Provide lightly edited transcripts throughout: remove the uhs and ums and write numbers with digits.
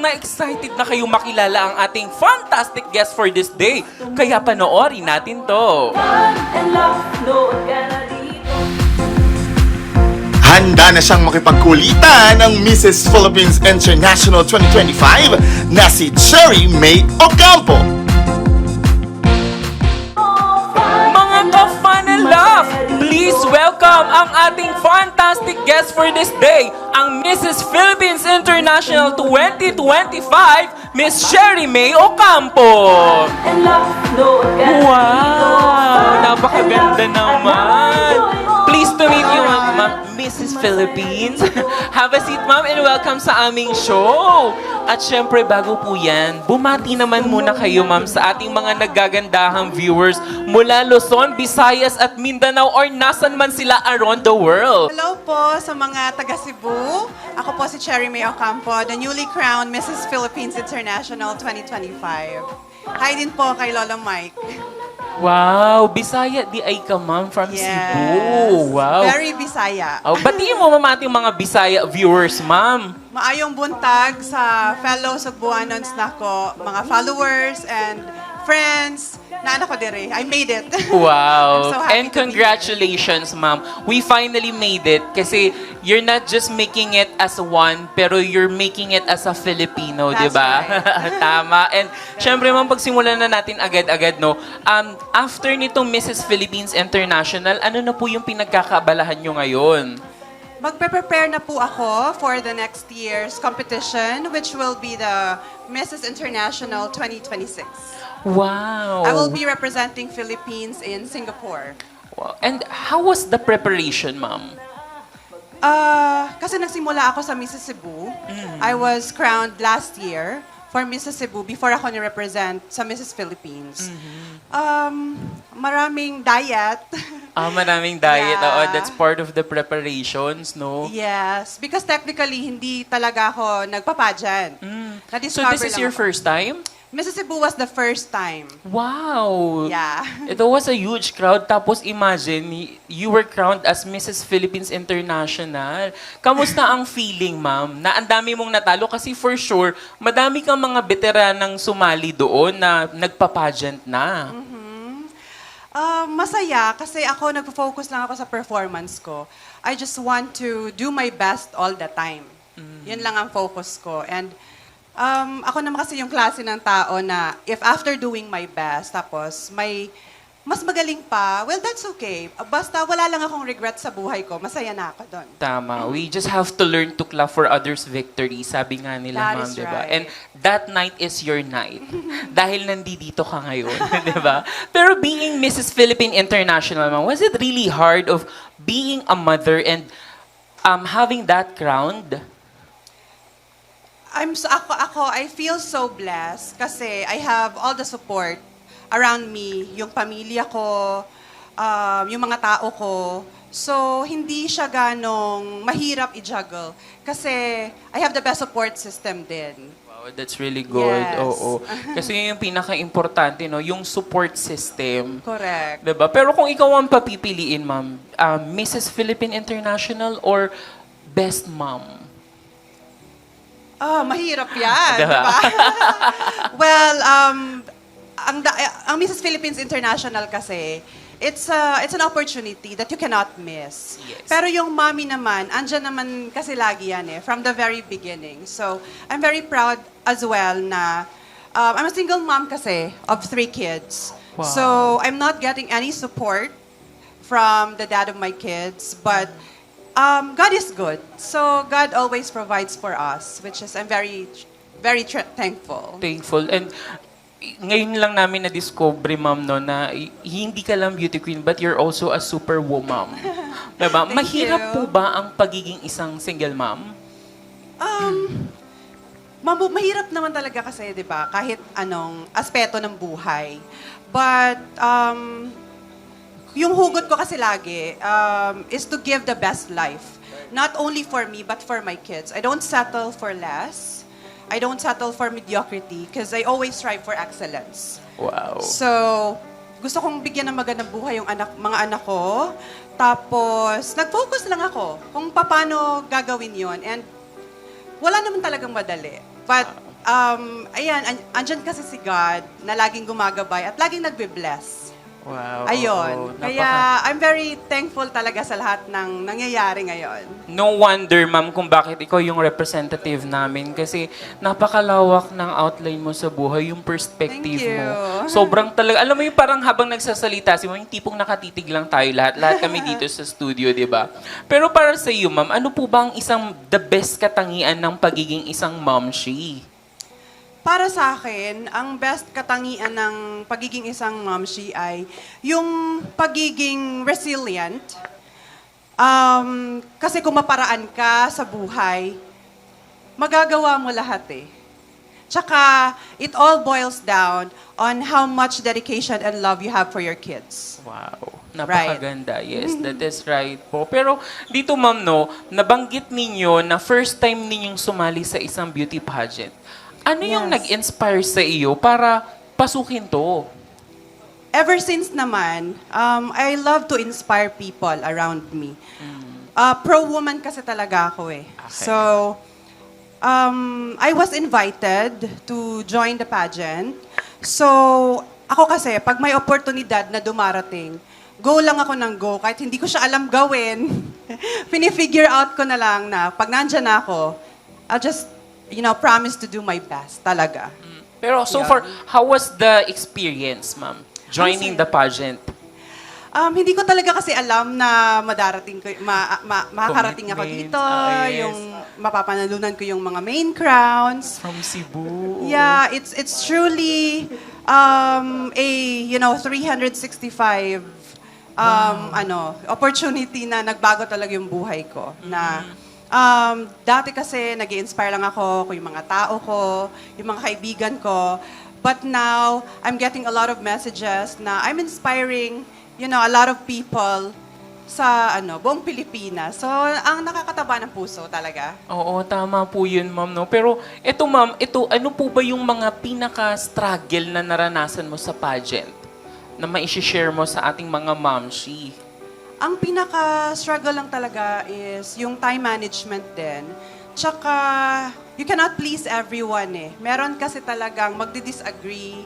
na excited na kayo makilala ang ating fantastic guest for this day. Kaya panoorin natin to. Handa na siyang makipagkulitan ng Mrs. Philippines International 2025 na si Cherry May Ocampo. Mga ka-fun and love, please welcome ang ating fantastic guest for this day, ang Mrs. Philippines International 2025, Miss Cherry May Ocampo. Wow! Napakaganda naman. Pleased to meet you, Mrs. Philippines. Have a seat, ma'am, and welcome sa aming show. At syempre, bago po yan, bumati naman muna kayo, ma'am, sa ating mga naggagandahang viewers mula Luzon, Visayas at Mindanao or nasan man sila around the world. Hello po sa mga taga Cebu. Ako po si Cherry May Ocampo, the newly crowned Mrs. Philippines International 2025. Hi din po kay Lolo Mike. Wow, Bisaya di ay ka, ma'am, from Cebu. Wow. Very Bisaya. Oh, batiin mo, ma'am, ating mga Bisaya viewers, ma'am. Maayong buntag sa fellow Cebuanons nako, mga followers and friends. Naano ko dire. I made it. Wow. I'm so happy And to be congratulations, ma'am. We finally made it kasi you're not just making it as one, pero you're making it as a Filipino, di That's ba? right. Tama. And syempre, ma'am, pagsimulan na natin agad-agad, no? After nitong Mrs. Philippines International, ano na po yung pinagkakaabalahan nyo ngayon? Magpe-prepare na po ako for the next year's competition, which will be the Mrs. International 2026. Wow. I will be representing Philippines in Singapore. Wow. And how was the preparation, ma'am? Kasi nagsimula ako sa Mrs. Cebu. I was crowned last year for Mrs. Cebu before ako ni-represent sa Mrs. Philippines. Maraming diet. Maraming diet. Yeah. Oo, that's part of the preparations, no? Yes. Because technically, hindi talaga ako nagpa-pageant. So Na-discover this is lang your ako. first time? Mrs. Cebu was the first time. Wow! Yeah. Ito was a huge crowd. Tapos imagine, you were crowned as Mrs. Philippines International. Kamusta ang feeling, ma'am? Na ang dami mong natalo kasi for sure, madami kang mga veteranang sumali doon na nagpa-pageant na. Masaya kasi ako nagpo-focus lang ako sa performance ko. I just want to do my best all the time. Yun lang ang focus ko. And ako naman kasi yung klase ng tao na if after doing my best, tapos may mas magaling pa, well, that's okay. Basta wala lang akong regret sa buhay ko, masaya na ako doon. Tama. We just have to learn to clap for others' victory. Sabi nga nila, That ma'am, is di ba? right. And that night is your night. Dahil nandito ka ngayon, di ba? Pero being Mrs. Philippine International, ma'am, was it really hard of being a mother and having that crowned? I feel so blessed kasi I have all the support around me, yung pamilya ko, yung mga tao ko. So, hindi siya ganong mahirap i-juggle kasi I have the best support system din. Wow, that's really good. Yes. Oo. Kasi yun yung pinaka-importante, no? Yung support system. Correct. Diba? Pero kung ikaw ang papipiliin, ma'am, Mrs. Philippine International or Best Mom? Mahirap yan, Diba? di ba? Well, ang Mrs. Philippines International kasi, it's an opportunity that you cannot miss. Yes. Pero yung mommy naman, andyan naman kasi lagi yan from the very beginning. So, I'm very proud as well na I'm a single mom kasi of 3 kids. Wow. So, I'm not getting any support from the dad of my kids, but God is good. So, God always provides for us, which is, I'm very, very thankful. Thankful. And ngayon lang namin na-discover, ma'am, no, na hindi ka lang beauty queen, but you're also a super woman. Diba? Thank Mahirap you. po ba ang pagiging isang single mom? Mahirap naman talaga kasi, di ba, kahit anong aspeto ng buhay. But, yung hugot ko kasi lagi is to give the best life. Not only for me, but for my kids. I don't settle for less. I don't settle for mediocrity because I always strive for excellence. Wow. So, gusto kong bigyan ng magandang buhay yung mga anak ko. Tapos, nag-focus lang ako kung paano gagawin yon. And wala naman talagang madali. But ayan, andyan kasi si God na laging gumagabay at laging nagbe-bless. Wow. Ayun. Kaya I'm very thankful talaga sa lahat ng nangyayari ngayon. No wonder, ma'am, kung bakit ikaw yung representative namin. Kasi napakalawak ng outline mo sa buhay, yung perspective Thank you. mo. Sobrang talaga, alam mo yung parang habang nagsasalita, yung tipong nakatitig lang tayo lahat. Lahat kami dito sa studio, di ba? Pero para sa iyo, ma'am, ano po ba ang isang the best katangian ng pagiging isang momshi? Para sa akin, ang best katangian ng pagiging isang momshi ay yung pagiging resilient. Kasi kung maparaan ka sa buhay, magagawa mo lahat eh. Tsaka, it all boils down on how much dedication and love you have for your kids. Wow. Napakaganda. Yes, that is right po. Pero dito, ma'am, no, nabanggit ninyo na first time ninyong sumali sa isang beauty pageant. Ano yung Yes. nag-inspire sa iyo para pasukin to? Ever since naman, I love to inspire people around me. Pro-woman kasi talaga ako eh. Okay. So, I was invited to join the pageant. So, ako kasi, pag may oportunidad na dumarating, go lang ako ng go. Kahit hindi ko siya alam gawin, pinifigure out ko na lang na pag nandyan na ako, I'll just, promise to do my best talaga. Pero so Yeah. far, how was the experience, ma'am? Joining the pageant? Hindi ko talaga kasi alam na madarating ko, makakarating ako Commitment. dito, Yes. yung mapapanalunan ko yung mga main crowns. From Cebu? Yeah, it's truly a 365 opportunity na nagbago talaga yung buhay ko. Na dati kasi nag-i-inspire lang ako yung mga tao ko, yung mga kaibigan ko. But now, I'm getting a lot of messages na I'm inspiring, a lot of people sa buong Pilipinas. So, ang nakakataba ng puso talaga. Oo, tama po yun, ma'am. No? Pero ito, ma'am, ano po ba yung mga pinaka-struggle na naranasan mo sa pageant na mai-share mo sa ating mga momshi? Ang pinaka-struggle lang talaga is yung time management din. Tsaka, you cannot please everyone eh. Meron kasi talagang magdi-disagree.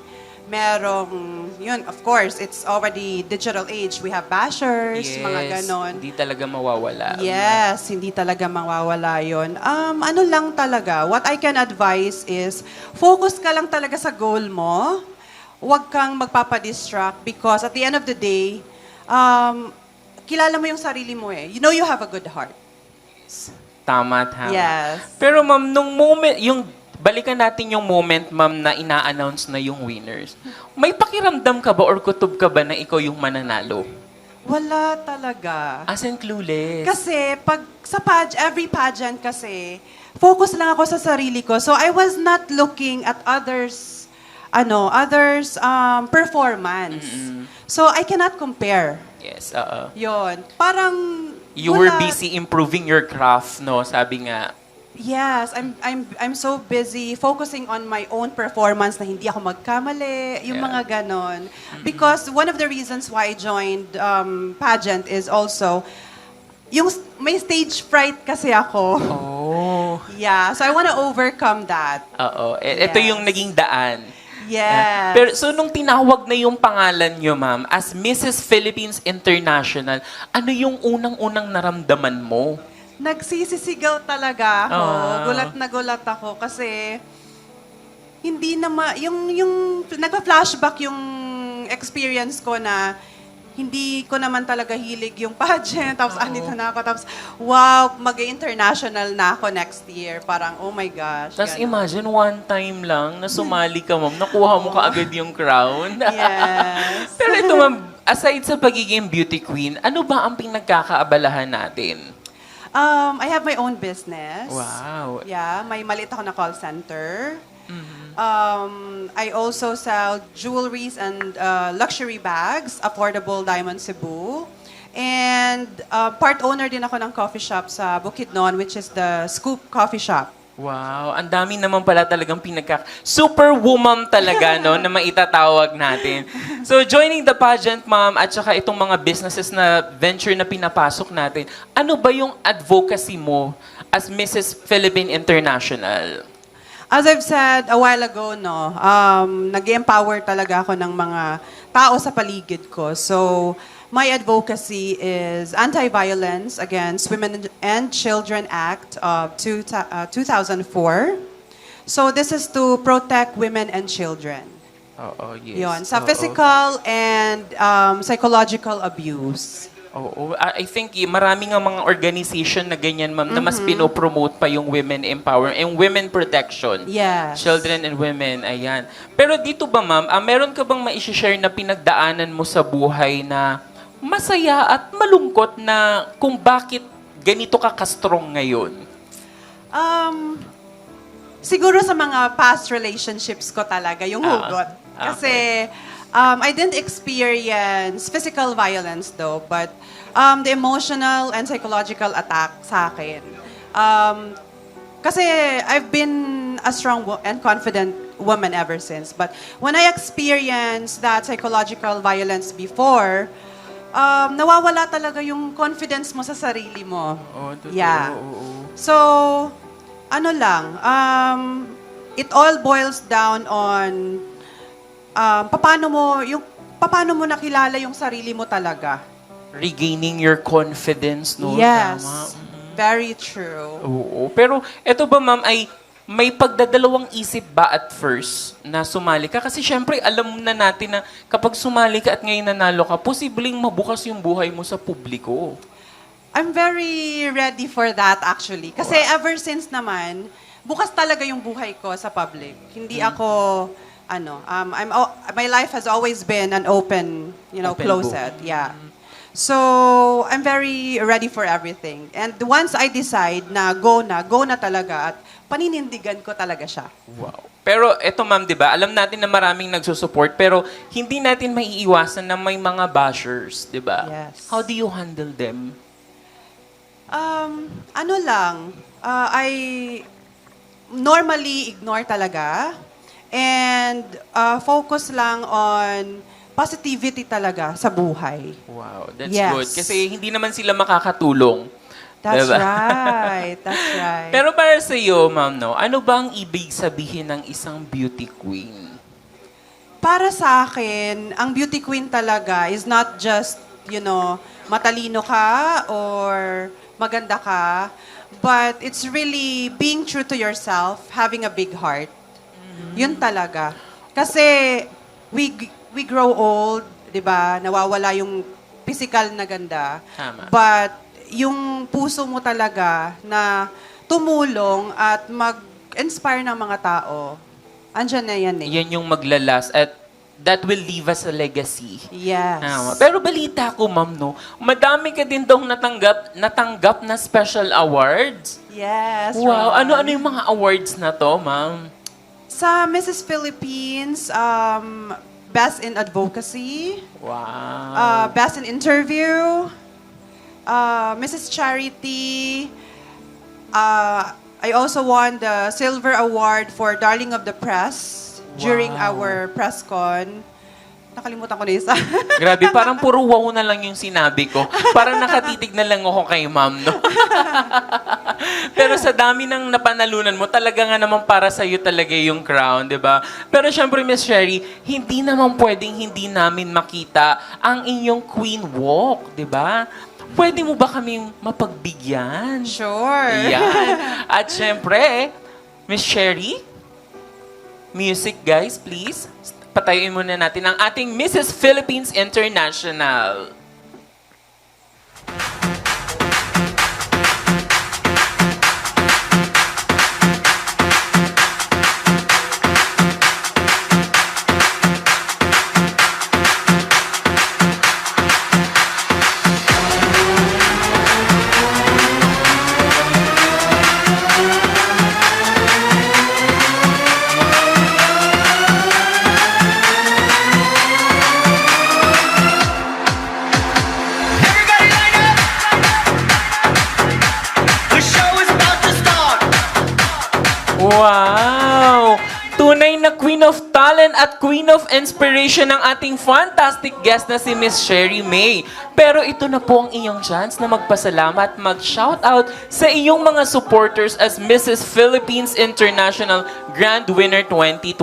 Merong, of course, it's already digital age. We have bashers, mga ganon. Hindi talaga mawawala. Yes, hindi talaga mawawala yun. Ano lang talaga, what I can advise is, focus ka lang talaga sa goal mo. Huwag kang magpapadistract because at the end of the day, kilala mo yung sarili mo eh. You have a good heart. Tama. Yes. Pero ma'am, nung moment, balikan natin yung moment, ma'am, na ina-announce na yung winners. May pakiramdam ka ba or kutob ka ba na ikaw yung mananalo? Wala talaga. As in clueless. Kasi pag sa every pageant kasi, focus lang ako sa sarili ko. So I was not looking at others performance. So I cannot compare. Yes, Yon. Parang You were busy improving your craft, no? Sabi nga. Yes, I'm so busy focusing on my own performance na hindi ako magkamali, yung Yeah. mga ganon. Because one of the reasons why I joined pageant is also may stage fright kasi ako. Oh. Yeah, so I want to overcome that. Oo. Ito Yes. yung naging daan. Yes. Pero so nung tinawag na yung pangalan nyo, ma'am, as Mrs. Philippines International, ano yung unang-unang naramdaman mo? Nagsisisigaw talaga ako. Ah. Gulat na gulat ako kasi hindi yung nagpa-flashback yung experience ko na hindi ko naman talaga hilig yung pageant. Tapos andito na ako. Tapos, wow, mag-international na ako next year. Parang, oh my gosh. Tapos ganun. imagine, one time lang na sumali ka, ma'am, nakuha mo kaagad yung crown. Yes. Pero ito, ma'am, aside sa pagiging beauty queen, ano ba ang pinagkakaabalahan natin? I have my own business. Wow. Yeah, may maliit ako na call center. I also sell jewelries and luxury bags, Affordable Diamond Cebu. And part owner din ako ng coffee shop sa Bukidnon, which is the Scoop Coffee Shop. Wow, ang dami naman pala talagang superwoman talaga, no, na maitatawag natin. So, joining the pageant, ma'am, at saka itong mga businesses na venture na pinapasok natin, ano ba yung advocacy mo as Mrs. Philippine International? as I've said a while ago, no, nag-empower talaga ako ng mga tao sa paligid ko. So, my advocacy is Anti-Violence Against Women and Children Act of 2004. So, this is to protect women and children. Oo, yes. Yun, sa Oo. physical and psychological abuse. Oo. I think marami nga mga organization na ganyan, ma'am, na mas pinopromote pa yung women empowerment and women protection. Yes. Children and women, ayan. Pero dito ba, ma'am, meron ka bang ma-share na pinagdaanan mo sa buhay na masaya at malungkot na kung bakit ganito ka ka-strong ngayon? Siguro sa mga past relationships ko talaga, yung hugot. Kasi I didn't experience physical violence though, but the emotional and psychological attack sa akin. Kasi I've been a strong and confident woman ever since. But when I experienced that psychological violence before, nawawala talaga yung confidence mo sa sarili mo. Oo, totoo. Yeah. Oo. So, ano lang, it all boils down on paano mo nakilala yung sarili mo talaga. Regaining your confidence, no? Yes. Tama. Very true. Oo. Pero eto ba, ma'am, ay may pagdadalawang isip ba at first na sumali ka? Kasi syempre, alam na natin na kapag sumali ka at ngayon nanalo ka, posibleng mabukas yung buhay mo sa publiko. I'm very ready for that actually. Kasi ever since naman, bukas talaga yung buhay ko sa public. Hindi ako, my life has always been an open, Open closet. book. Yeah. So, I'm very ready for everything. And once I decide na go na talaga at paninindigan ko talaga siya. Wow. Pero eto, ma'am, di ba? Alam natin na maraming nagsusupport, pero hindi natin maiiwasan na may mga bashers, di ba? Yes. How do you handle them? I normally ignore talaga and focus lang on positivity talaga sa buhay. Wow, that's Yes. good. Kasi hindi naman sila makakatulong. That's Diba? right. That's right. Pero para sa iyo, ma'am, no, ano ba ang ibig sabihin ng isang beauty queen? Para sa akin, ang beauty queen talaga is not just, matalino ka or maganda ka, but it's really being true to yourself, having a big heart. Yun talaga. Kasi we grow old, 'di ba? Nawawala yung physical na ganda. Tama. But yung puso mo talaga na tumulong at mag-inspire ng mga tao, andyan na yan eh. Yan yung maglalas at that will leave us a legacy. Yes. Tama. Pero balita ko, ma'am, no, madami ka din daw natanggap na special awards. Yes. Wow, Ron. ano-ano yung mga awards na to, ma'am? Sa Mrs. Philippines, Best in Advocacy, Wow. Best in Interview, Mrs. Charity. I also won the Silver Award for Darling of the Press during Wow. our press con. Nakalimutan ko na isa. Grabe, parang puro wow na lang yung sinabi ko. Parang nakatitig na lang ako kay ma'am, no? Pero sa dami ng napanalunan mo, talaga nga naman para sa'yo talaga yung crown, di ba? Pero syempre, Miss Sherry, hindi naman pwedeng hindi namin makita ang inyong queen walk, di ba? Pwede mo ba kaming mapagbigyan? Sure. Yan. At syempre, Miss Sherry, music guys, please. Patayuin muna natin ang ating Mrs. Philippines International. Everybody line up! The show is about to start! Wow! Tunay na queen of talent at queen of inspiration ng ating fantastic guest na si Miss Sherry May. Pero ito na po ang iyong chance na magpasalamat, mag-shoutout sa iyong mga supporters as Mrs. Philippines International Grand Winner 2025.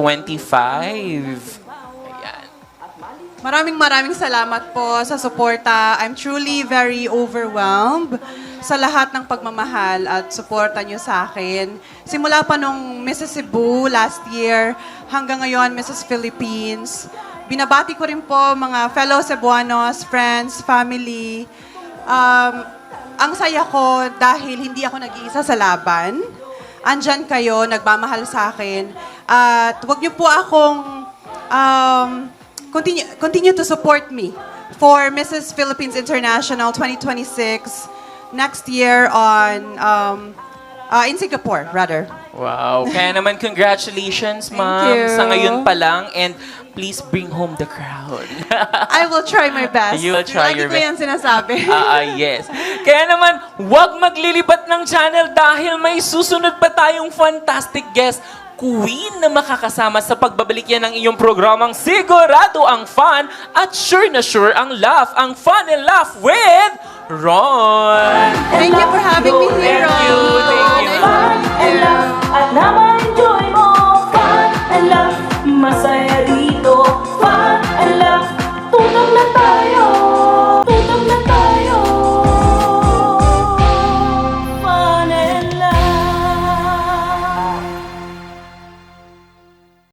Ayan. Maraming salamat po sa suporta. I'm truly very overwhelmed sa lahat ng pagmamahal at suporta nyo sa akin. Simula pa nung Mrs. Cebu last year hanggang ngayon Mrs. Philippines. Binabati ko rin po mga fellow Cebuanos, friends, family. Ang saya ko dahil hindi ako nag-iisa sa laban. Andyan kayo, nagmamahal sa akin. At huwag niyo po akong continue to support me for Mrs. Philippines International 2026 next year on in Singapore, rather. Wow. Kaya naman, congratulations, ma'am. you. Sa ngayon pa lang. And please bring home the crowd. I will try my best. You will try your Lagi ko yan sinasabi. Yes. Kaya naman, huwag maglilipat ng channel dahil may susunod pa tayong fantastic guest. Queen na makakasama sa pagbabalik yan ng iyong programang sigurado ang fun at sure na sure ang laugh. Ang fun and laugh with Ron. Thank you for having me here, Thank you. Ron. Thank you. Fun and laugh at na ma-enjoy mo. Fun and laugh, masaya